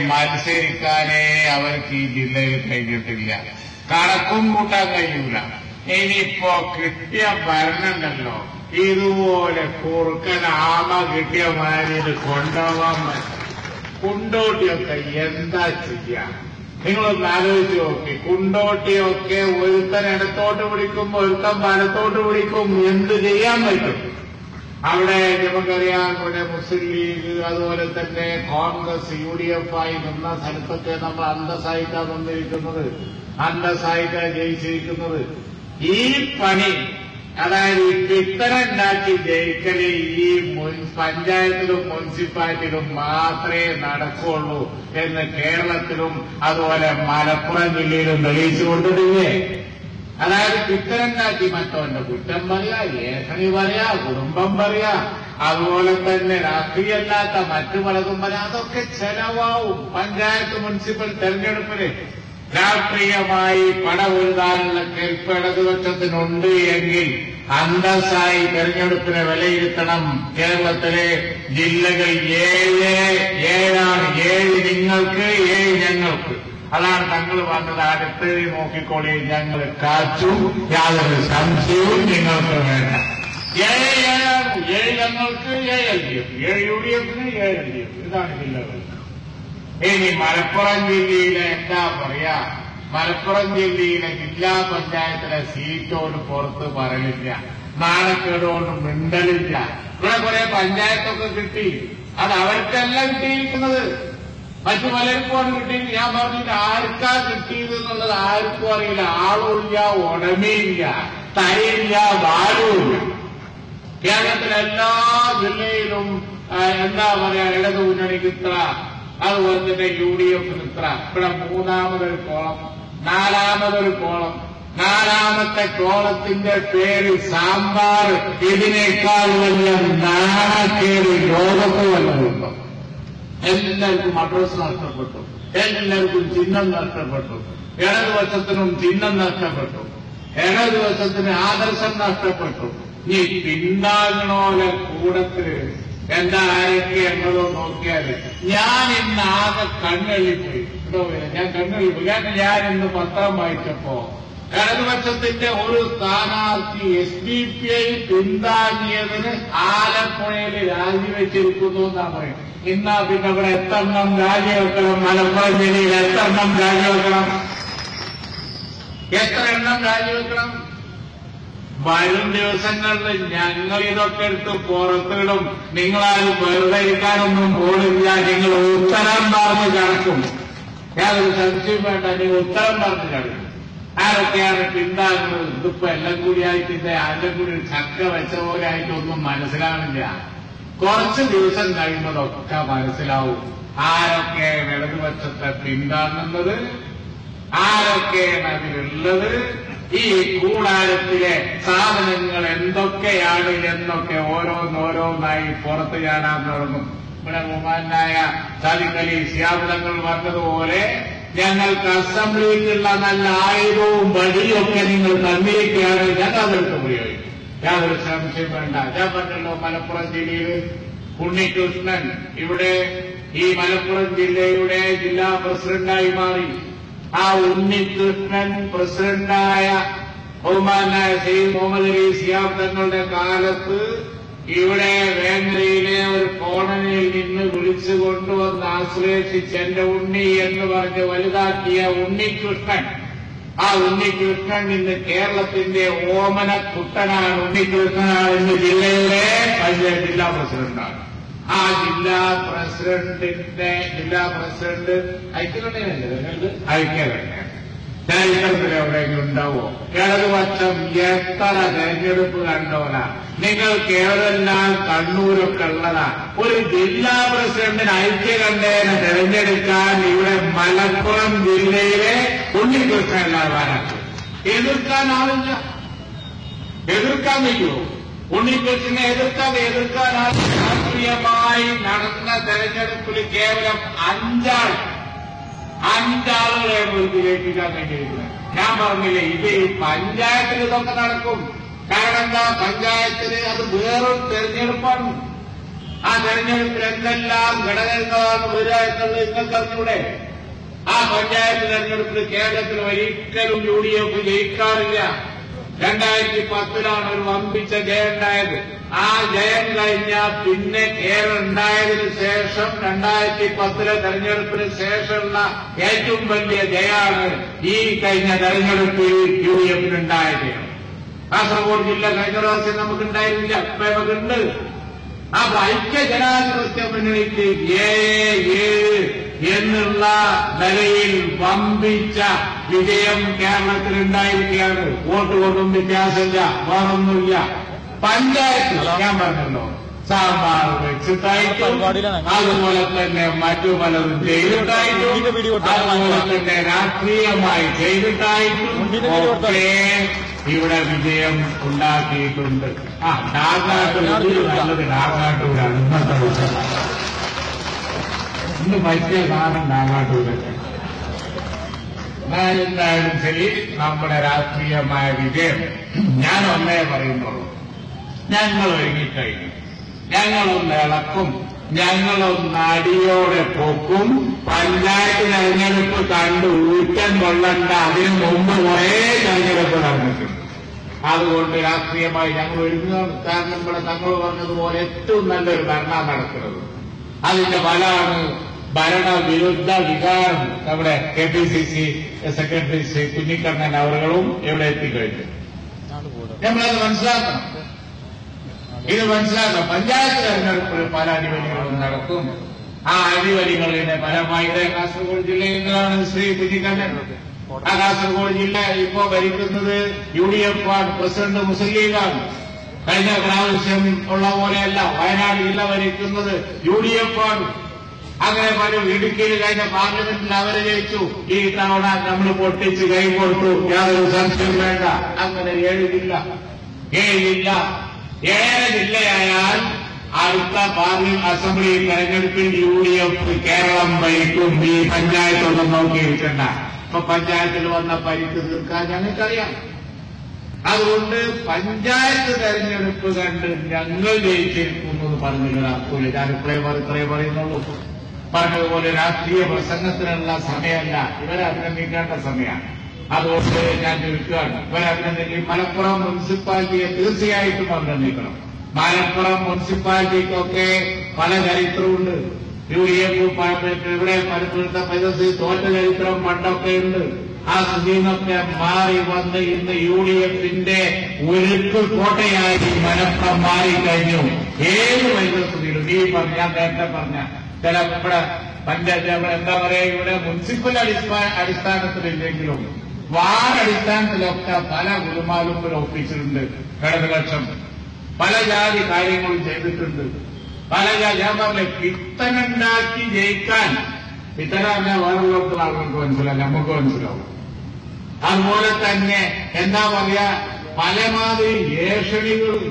മത്സരിക്കാനേ അവർക്ക് ഈ ജില്ലയിൽ കഴിഞ്ഞിട്ടില്ല. കണക്കും കൂട്ടാൻ കഴിയൂല. ഇനിയിപ്പോ കിട്ടിയ ഭരണമുണ്ടല്ലോ, ഇതുപോലെ കുറുക്കൻ ആമ കിട്ടിയ മാതിരി കൊണ്ടുപോകാൻ പറ്റും. കുണ്ടോട്ടിയൊക്കെ എന്താ ചെയ്യാ? നിങ്ങളൊന്ന് ആലോചിച്ച് നോക്കി. കുണ്ടോട്ടിയൊക്കെ ഒരുത്തൻ ഇടത്തോട്ട് പിടിക്കും, ഒരുത്തൻ വലത്തോട്ട് പിടിക്കും. എന്ത് ചെയ്യാൻ പറ്റും? അവിടെ നമുക്കറിയാം, ഇവിടെ മുസ്ലിം ലീഗ് അതുപോലെ തന്നെ കോൺഗ്രസ് UDF ആയി നിന്ന സ്ഥലത്തൊക്കെ നമ്മൾ അന്തസ്സായിട്ടാണ് വന്നിരിക്കുന്നത്, അന്തസ്സായിട്ടാണ് ജയിച്ചിരിക്കുന്നത്. ഈ പണി, അതായത് പിത്തന ഉണ്ടാക്കി ജയിക്കല് ഈ പഞ്ചായത്തിലും മുനിസിപ്പാലിറ്റിയിലും മാത്രമേ നടക്കുള്ളൂ എന്ന് കേരളത്തിലും അതുപോലെ മലപ്പുറം ജില്ലയിലും തെളിയിച്ചു കൊണ്ടിരിക്കേ. അതായത് പിത്തനുണ്ടാക്കി മറ്റവന്റെ കുറ്റം പറയാ, ഏഷണി പറയാ, കുടുംബം പറയാ, അതുപോലെ തന്നെ രാഷ്ട്രീയമല്ലാത്ത മറ്റു പലതും പറയാം. അതൊക്കെ ചെലവാവും. പഞ്ചായത്ത് മുനിസിപ്പൽ തെരഞ്ഞെടുപ്പില് രാഷ്ട്രീയമായി പടവെഴുതാനുള്ള കേൾപ്പ് ഇടതുപക്ഷത്തിനുണ്ട് എങ്കിൽ അന്തസ്സായി തെരഞ്ഞെടുപ്പിനെ വിലയിരുത്തണം. കേരളത്തിലെ ജില്ലകൾ 7 നിങ്ങൾക്ക്, 7 ഞങ്ങൾക്ക്. അതാണ് തങ്ങൾ പറഞ്ഞത്. അടുത്ത് നോക്കിക്കോളി, ഞങ്ങൾ കാച്ചു, യാതൊരു സംശയവും നിങ്ങൾക്ക് വേണ്ട. 7 ഞങ്ങൾക്ക്, 7 LDF, 7 UDFന്, 7 LDF. ഇതാണ് ജില്ലകൾ. ഇനി മലപ്പുറം ജില്ലയിലെ എന്താ പറയാ, മലപ്പുറം ജില്ലയിലെ ജില്ലാ പഞ്ചായത്തിലെ സീറ്റോട് പുറത്ത് പറയില്ല, നാണക്കേടുകൊണ്ട് മിണ്ടലില്ല. ഇവിടെ കുറെ പഞ്ചായത്തൊക്കെ കിട്ടി, അത് അവർക്കല്ല കിട്ടിയിരിക്കുന്നത്, മറ്റു പലർക്കുമാണ് കിട്ടിയത്. ഞാൻ പറഞ്ഞിട്ട് ആർക്കാ കിട്ടിയത് എന്നുള്ളത് ആർക്കും അറിയില്ല. ആളുമില്ല, ഉടമയില്ല, തൈയില്ല, വാലുമില്ല. കേരളത്തിലെ എല്ലാ ജില്ലയിലും എന്താ പറയാ, ഇടതു മുന്നണിക്ക് ഇത്ര, അതുപോലെ തന്നെ UDFന് ഇത്ര. ഇവിടെ 3ാമതൊരു കോളം, 4ാമതൊരു കോളം. 4ാമത്തെ കോളത്തിന്റെ പേര് സാമ്പാർ. ഇതിനേക്കാൾ വലിയ നാണക്കേട് ലോകത്ത് വല്ലതുണ്ടോ? എല്ലാവർക്കും അഡ്രസ് നഷ്ടപ്പെട്ടു, എല്ലാവർക്കും ചിഹ്നം നഷ്ടപ്പെട്ടു. ഇടതുപക്ഷത്തിനും ചിഹ്നം നഷ്ടപ്പെട്ടു, ഇടതുപക്ഷത്തിന് ആദർശം നഷ്ടപ്പെട്ടു. ഈ പിന്താങ്ങണോലെ കൂടത്തില് എന്താ ആരൊക്കെ എന്നതോ നോക്കിയാല് ഞാൻ ഇന്ന് ആകെ കണ്ണെള്ളിപ്പോയി. ഞാൻ കണ്ണെള്ളിപ്പോയി. കാരണം ഞാൻ ഇന്ന് പത്രം വായിച്ചപ്പോ ഇടതുപക്ഷത്തിന്റെ ഒരു സ്ഥാനാർത്ഥി SDPI പിന്താങ്ങിയതിന് ആലപ്പുഴയിൽ രാജിവെച്ചിരിക്കുന്നു എന്നാ പറയുന്നത്. ഇന്നാ പിന്നെ ഇവിടെ എത്രണ്ണം രാജിവെക്കണം? മലപ്പുറം ജില്ലയിൽ എത്രണ്ണം രാജിവെക്കണം? എത്ര എണ്ണം രാജിവെക്കണം? വരും ദിവസങ്ങളിൽ ഞങ്ങൾ ഇതൊക്കെ എടുത്ത് പുറത്തിടും. നിങ്ങളാരും വെറുതെ ഇരിക്കാനൊന്നും പോണില്ല. നിങ്ങൾ ഉത്തരം പറഞ്ഞ് കിടക്കും. യാതൊരു സംശയം വേണ്ട, നിങ്ങൾ ഉത്തരം പറഞ്ഞ് കിടക്കും. ആരൊക്കെയാണ് പിന്താങ്ങുന്നത്? ഇതിപ്പോ എല്ലാം കൂടി ആയിട്ടില്ല, അതിന്റെ കൂടി ഒരു ചക്ക വെച്ച പോലെ ആയിട്ടൊന്നും മനസ്സിലാവില്ല. കുറച്ച് ദിവസം കഴിയുമ്പോഴൊക്കെ മനസ്സിലാവും ആരൊക്കെയാണ് ഇടതുപക്ഷത്തെ പിന്താങ്ങുന്നത്, ആരൊക്കെയാണ് അതിലുള്ളത്. ഈ കൂടാരത്തിലെ സാധനങ്ങൾ എന്തൊക്കെയാണ് എന്നൊക്കെ ഓരോന്നോരോന്നായി പുറത്ത് ചാടാൻ തുടങ്ങും. ഇവിടെ ബഹുമാനായ സാദിഖ് അലി ശിഹാബ് തങ്ങൾ പറഞ്ഞതുപോലെ ഞങ്ങൾക്ക് അസംബ്ലിക്കുള്ള നല്ല ആയുധവും വടിയൊക്കെ നിങ്ങൾ തന്നിരിക്കുകയാണ്, ഞങ്ങൾ അതെടുത്ത് ഉപയോഗിക്കും. യാതൊരു സംശയം വേണ്ട. ഞാൻ പറഞ്ഞല്ലോ, മലപ്പുറം ജില്ലയിൽ ഉണ്ണികൃഷ്ണൻ ഇവിടെ ഈ മലപ്പുറം ജില്ലയുടെ ജില്ലാ പ്രസിഡന്റായി മാറി. ആ ഉണ്ണികൃഷ്ണൻ പ്രസിഡന്റായ ബഹുമാനായ സയ്യിദ് മുഹമ്മദ് അലി ശിഹാബ് തങ്ങളുടെ കാലത്ത് ഇവിടെ വേങ്ങരയിലെ ഒരു കോളനിയിൽ നിന്ന് വിളിച്ചു കൊണ്ടുവന്ന് ആശ്ലേഷിച്ച് എന്റെ ഉണ്ണി എന്ന് പറഞ്ഞ് വലുതാക്കിയ ഉണ്ണികൃഷ്ണൻ, ആ ഉണ്ണികൃഷ്ണൻ ഇന്ന് കേരളത്തിന്റെ ഓമന കുട്ടനാണ്. ഉണ്ണികൃഷ്ണനാണ് ഇന്ന് ജില്ലയുടെ ജില്ലാ പ്രസിഡന്റാണ്. ആ ജില്ലാ പ്രസിഡന്റ് ഐക്യകണ്ഠ ചരിത്രത്തിൽ എവിടെയെങ്കിലും ഉണ്ടാവോ? ഇടതുപക്ഷം എത്ര തെരഞ്ഞെടുപ്പ് കണ്ടോലാ? നിങ്ങൾക്ക് എവിടെല്ലാം കണ്ണൂരൊക്കെ ഉള്ളതാ. ഒരു ജില്ലാ പ്രസിഡന്റിന് ഐക്യകണ്ഠേനെ തെരഞ്ഞെടുക്കാൻ ഇവിടെ മലപ്പുറം ജില്ലയിലെ ഉണ്ണികൃഷ്ണൻ എതിർക്കാനാവില്ല. എതിർക്കാൻ വയ്യോ? ഉണ്ണികൃഷ്ണനെ എതിർക്കാനാണ്. രാഷ്ട്രീയമായി നടന്ന തെരഞ്ഞെടുപ്പിൽ കേവലം 5 ആളുകളെ ജയിപ്പിക്കാൻ വേണ്ടിയിരിക്കുന്നത്. ഞാൻ പറഞ്ഞില്ലേ, ഇത് ഈ പഞ്ചായത്തിൽ ഇതൊക്കെ നടക്കും. കാരണം എന്താ? പഞ്ചായത്തിന് അത് വേറൊരു തെരഞ്ഞെടുപ്പാണ്. ആ തെരഞ്ഞെടുപ്പിൽ എന്തെല്ലാം ഘടകങ്ങളാണ് വരിക എന്നുള്ളത് നിങ്ങൾക്ക് അറിഞ്ഞൂടെ? ആ പഞ്ചായത്ത് തെരഞ്ഞെടുപ്പിൽ കേരളത്തിൽ ഒരിക്കലും UDF ജയിക്കാറില്ല. 2010 ഒരു വമ്പിച്ച ജയം ഉണ്ടായത്. ആ ജയം കഴിഞ്ഞാൽ പിന്നെ കേരളം ഉണ്ടായതിനു ശേഷം 2010 തെരഞ്ഞെടുപ്പിന് ശേഷമുള്ള ഏറ്റവും വലിയ ജയമാണ് ഈ കഴിഞ്ഞ തെരഞ്ഞെടുപ്പിൽ UDFിനുണ്ടായത്. കാസർഗോഡ് ജില്ല കഴിഞ്ഞ പ്രാവശ്യം നമുക്കുണ്ടായിരുന്നില്ല, ഇപ്പൊ നമുക്കുണ്ട്. അപ്പൊ ഐക്യജനാധിപത്യ മുന്നണിക്ക് 7 എന്നുള്ള നിലയിൽ വമ്പിച്ച വിജയം കേരളത്തിലുണ്ടായിരിക്കുകയാണ്. വോട്ട് കൊണ്ടും വ്യത്യാസമില്ല, വേറൊന്നുമില്ല. പഞ്ചായത്ത് ഞാൻ പറഞ്ഞല്ലോ, സാമ്പാർ വെച്ചിട്ടായിട്ടും അതുപോലെ തന്നെ മറ്റു പലതും ചെയ്തിട്ടായിട്ടും അതുപോലെ തന്നെ രാഷ്ട്രീയമായി ചെയ്തിട്ടായിട്ടും ഒക്കെ ഇവിടെ വിജയം ഉണ്ടാക്കിയിട്ടുണ്ട്. ഡാർനാട്ടൂർ നല്ലത് ഡാർനാട്ടൂരാണ് ഇന്നത്തെ ദിവസം. ഇന്ന് പറ്റിയ സാധനം ഡാർനാട്ടൂരൊക്കെ. എന്തായാലും ശരി, നമ്മുടെ രാഷ്ട്രീയമായ വിജയം ഞാൻ ഒന്നേ പറയുന്നുള്ളൂ, ഞങ്ങൾ ഒരുങ്ങിക്കഴിഞ്ഞു. ഞങ്ങളൊന്ന് ഇളക്കും, ഞങ്ങളൊന്ന് അടിയോടെ പൊക്കും. പഞ്ചായത്ത് തെരഞ്ഞെടുപ്പ് കണ്ട് ഊറ്റം കൊള്ളണ്ട, അതിനു മുമ്പ് കുറേ തെരഞ്ഞെടുപ്പ് നടന്നിട്ടുണ്ട്. അതുകൊണ്ട് രാഷ്ട്രീയമായി ഞങ്ങൾ ഒരുങ്ങുകയാണ്. കാരണം ഇവിടെ തങ്ങൾ പറഞ്ഞതുപോലെ ഏറ്റവും നല്ലൊരു ഭരണം നടക്കുന്നത്. അതിന്റെ ഫലമാണ് ഭരണവിരുദ്ധ വികാരം നമ്മുടെ KPCC സെക്രട്ടറി ശ്രീ കുഞ്ഞിക്കണ്ണൻ അവர்களுം ഇവിടെ എത്തിക്കഴിഞ്ഞു. നമ്മളത് മനസ്സിലാക്കണം. ഇത് മനസ്സിലാക്കാം. പഞ്ചായത്ത് തെരഞ്ഞെടുപ്പിൽ പല അഴിമതികളും നടക്കും. ആ അഴിമതികളുടെ ഫലമായി കാസർഗോഡ് ജില്ലയിൽ നിന്നാണ് ശ്രീ കുഞ്ഞിക്കണ്ണൻ. ആ കാസർഗോഡ് ജില്ല ഇപ്പോ ഭരിക്കുന്നത് UDF ആണ്, പ്രസിഡന്റ് മുസ്ലിം ലീഗാണ്. കഴിഞ്ഞ പ്രാവശ്യം ഉള്ള പോലെയല്ല വയനാട് ജില്ല ഭരിക്കുന്നത് UDF ആണ്. അങ്ങനെ പല ഇടുക്കിയിൽ കഴിഞ്ഞ പാർലമെന്റിൽ അവരെ ജയിച്ചു. ഈ തവണ നമ്മൾ പൊട്ടിച്ച് കൈ കൊടുത്തു, യാതൊരു സംശയം വേണ്ട. അങ്ങനെ 7 ജില്ല 7 ജില്ലയായാൽ അടുത്ത പാർലമെന്റ് അസംബ്ലി തെരഞ്ഞെടുപ്പിൽ UDF കേരളം ഭരിക്കും. ഈ പഞ്ചായത്തൊന്നും നോക്കിയിരിക്കണ്ട. ഇപ്പൊ പഞ്ചായത്തിൽ വന്ന പരിക്ക് തീർക്കാൻ ഞങ്ങൾക്കറിയാം. അതുകൊണ്ട് പഞ്ചായത്ത് തെരഞ്ഞെടുപ്പ് കണ്ട് ഞങ്ങൾ ജയിച്ചിരിക്കുന്നത് പറഞ്ഞില്ല. ഞാൻ ഇത്രേ പറയുന്നുള്ളൂ. പറഞ്ഞതുപോലെ രാഷ്ട്രീയ പ്രസംഗത്തിനുള്ള സമയമല്ല, ഇവരെ അഭിനന്ദിക്കേണ്ട സമയമാണ്. അതുകൊണ്ട് ഞാൻ ചോദിക്കുകയാണ്, ഇവരെ അഭിനന്ദിക്കും. മലപ്പുറം മുനിസിപ്പാലിറ്റിയെ തീർച്ചയായിട്ടും അഭിനന്ദിക്കണം. മലപ്പുറം മുനിസിപ്പാലിറ്റിക്കൊക്കെ പല ചരിത്രമുണ്ട്. UDF ഇവിടെ പലപ്പോഴത്തെ പരിസ്ഥിതി തോറ്റ ചരിത്രം പണ്ടൊക്കെ ഉണ്ട്. ആ സ്ഥിതിന്നൊക്കെ മാറി വന്ന് ഇന്ന് UDFന്റെ ഉരുക്ക് കോട്ടയായി മലപ്പുറം മാറിക്കഴിഞ്ഞു. ഏത് പരിസ്ഥിതിയിലും ഈ ഞാൻ നേരത്തെ പറഞ്ഞ ചില ഇവിടെ പഞ്ചായത്ത് എന്താ പറയാ, ഇവിടെ മുനിസിപ്പൽ അടിസ്ഥാനത്തിലില്ലെങ്കിലും വാർഡ് അടിസ്ഥാനത്തിലൊക്കെ പല ഗുരുമാലുമ്പിൽ ഒപ്പിച്ചിട്ടുണ്ട്. ഇടതുപക്ഷം പല ജാതി കാര്യങ്ങളും ചെയ്തിട്ടുണ്ട്. പല ഞാൻ പറഞ്ഞ പിത്തനുണ്ടാക്കി ജയിക്കാൻ, പിത്തന വേറുള്ളവർക്ക് ആളുകൾക്ക് മനസ്സിലാവും, നമുക്ക് മനസ്സിലാവും. അതുപോലെ തന്നെ എന്താ പറയാ, പലമാതിരി ഏഷണികളും.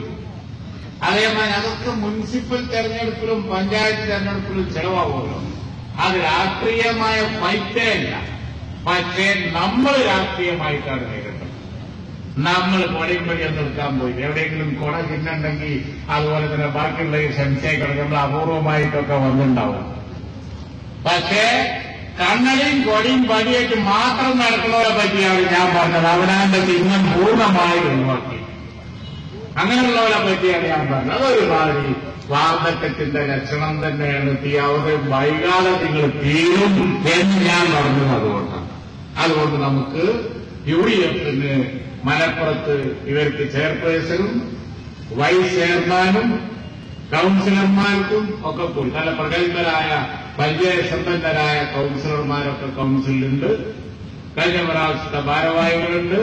അതേമാതിരി അതൊക്കെ മുനിസിപ്പൽ തെരഞ്ഞെടുപ്പിലും പഞ്ചായത്ത് തെരഞ്ഞെടുപ്പിലും ചെലവാകുമല്ലോ. അത് രാഷ്ട്രീയമായ ഫൈറ്റേ അല്ല. പക്ഷേ നമ്മൾ രാഷ്ട്രീയമായിട്ടാണ് നേരിടുന്നത്. നമ്മൾ കൊടയും പടിയൊന്നും എടുക്കാൻ പോയി എവിടെയെങ്കിലും കൊട ചിഹ്നുണ്ടെങ്കിൽ അതുപോലെ തന്നെ ബാക്കിയുള്ള ഈ സംശയങ്ങൾ നമ്മൾ അപൂർവമായിട്ടൊക്കെ വന്നിട്ടുണ്ടാവും. പക്ഷേ കണ്ണടിയും കൊടിയും പടിയായിട്ട് മാത്രം നടക്കുന്നവരെ പറ്റിയാണ് ഞാൻ പറഞ്ഞത്. അവനാന്റെ ചിഹ്നം പൂർണ്ണമായി ഒഴിവാക്കി. അങ്ങനെയുള്ളവരെ പറ്റിയാണ് ഞാൻ പറഞ്ഞത്. അതൊരു മാതിരി വാർദ്ധക്യത്തിന്റെ ലക്ഷണം തന്നെയാണ്. വൈകാതെ നിങ്ങൾ തീരും എന്ന് ഞാൻ പറഞ്ഞത് അതുകൊണ്ട് നമുക്ക് UDFന് മലപ്പുറത്ത് ഇവർക്ക് ചെയർപേഴ്സണും വൈസ് ചെയർമാനും കൌൺസിലർമാർക്കും ഒക്കെ കൂടി നല്ല പ്രഗത്ഭരായ പരിചയസമ്പന്നരായ കൌൺസിലർമാരൊക്കെ കൌൺസിലുണ്ട്. കഴിഞ്ഞ പ്രാവശ്യത്തെ ഭാരവാഹികളുണ്ട്.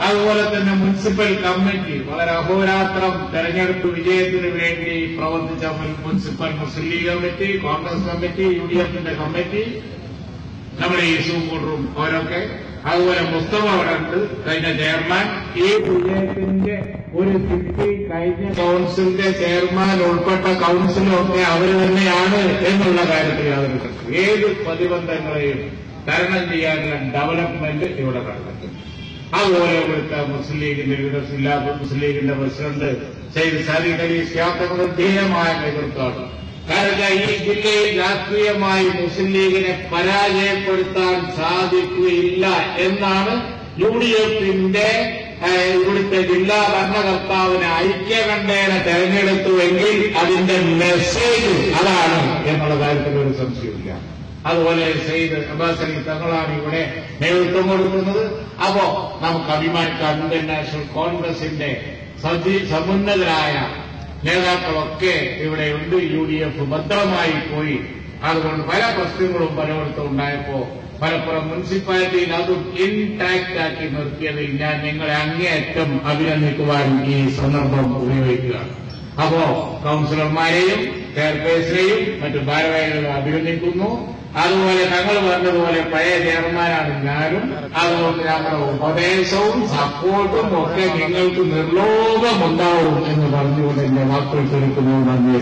അതുപോലെ തന്നെ മുനിസിപ്പൽ കമ്മിറ്റി വളരെ അഹോരാത്രം തെരഞ്ഞെടുപ്പ് വിജയത്തിന് വേണ്ടി പ്രവർത്തിച്ച municipal Muslim League committee, Congress committee, UDFന്റെ കമ്മിറ്റി, നമ്മുടെ യൂസുഫും അവരൊക്കെ. അതുപോലെ മുസ്തഫ അവിടെ ഉണ്ട്, കഴിഞ്ഞ ചെയർമാൻ. ഈ വിജയത്തിന്റെ ഒരു സിറ്റി കഴിഞ്ഞ കൌൺസിലിന്റെ ചെയർമാൻ ഉൾപ്പെട്ട കൌൺസിലൊക്കെ അവർ തന്നെയാണ് എന്നുള്ള കാര്യത്തിൽ യാതൊരു ഏത് പ്രതിബന്ധങ്ങളെയും തരണം ചെയ്യാനുള്ള ഡെവലപ്മെന്റ് ഇവിടെ നടന്നിട്ടുണ്ട്. അതുപോലെ ഇവിടുത്തെ മുസ്ലിം ലീഗിന്റെ മുസ്ലിം ലീഗിന്റെ പ്രസിഡന്റ് സെയ്ദ് സാദിഖ് അലി ശിഹാബ് ധീരമായ നേതൃത്വമാണ്. കാരണം ഈ ജില്ലയിൽ രാഷ്ട്രീയമായി മുസ്ലിം ലീഗിനെ പരാജയപ്പെടുത്താൻ സാധിക്കുകയില്ല എന്നാണ് UDFന്റെ ഇവിടുത്തെ ജില്ലാ ഭരണകർത്താവിനെ ഐക്യകണ്ഠേന തെരഞ്ഞെടുത്തുവെങ്കിൽ അതിന്റെ മെസ്സേജ് അതാണ് എന്നുള്ള കാര്യത്തിൽ ഒരു സംശയമില്ല. അതുപോലെ സെയ്ദ് അബ്ബാസ് അലി തങ്ങളാണ് ഇവിടെ നേതൃത്വം കൊടുക്കുന്നത്. അപ്പോ നമുക്ക് അഭിമാനിക്കാം, ഇന്ത്യൻ നാഷണൽ കോൺഗ്രസിന്റെ സമുന്നതരായ നേതാക്കളൊക്കെ ഇവിടെയുണ്ട്. UDF ഭദ്രമായി പോയി. അതുകൊണ്ട് പല പ്രശ്നങ്ങളും പലയിടത്തും ഉണ്ടായപ്പോ മലപ്പുറം മുനിസിപ്പാലിറ്റിയിൽ അതും ഇൻടാക്ട് ആക്കി നിർത്തിയതിൽ ഞാൻ നിങ്ങളെ അങ്ങേയറ്റം അഭിനന്ദിക്കുവാൻ ഈ സന്ദർഭം ഉപയോഗിക്കുകയാണ്. അപ്പോ കൌൺസിലർമാരെയും ചെയർപേഴ്സണെയും മറ്റു ഭാരവാഹികളെ അഭിനന്ദിക്കുന്നു. അതുപോലെ തങ്ങൾ പറഞ്ഞതുപോലെ പഴയ ചെയർമാനാണ് ഞാനും. അതുകൊണ്ട് ഞങ്ങളുടെ ഉപദേശവും സപ്പോർട്ടും ഒക്കെ നിങ്ങൾക്ക് നിർലോഭമുണ്ടാവും എന്ന് പറഞ്ഞുകൊണ്ട് എന്റെ വാക്കുകൾ ചുരുക്കുന്നു. നന്ദി.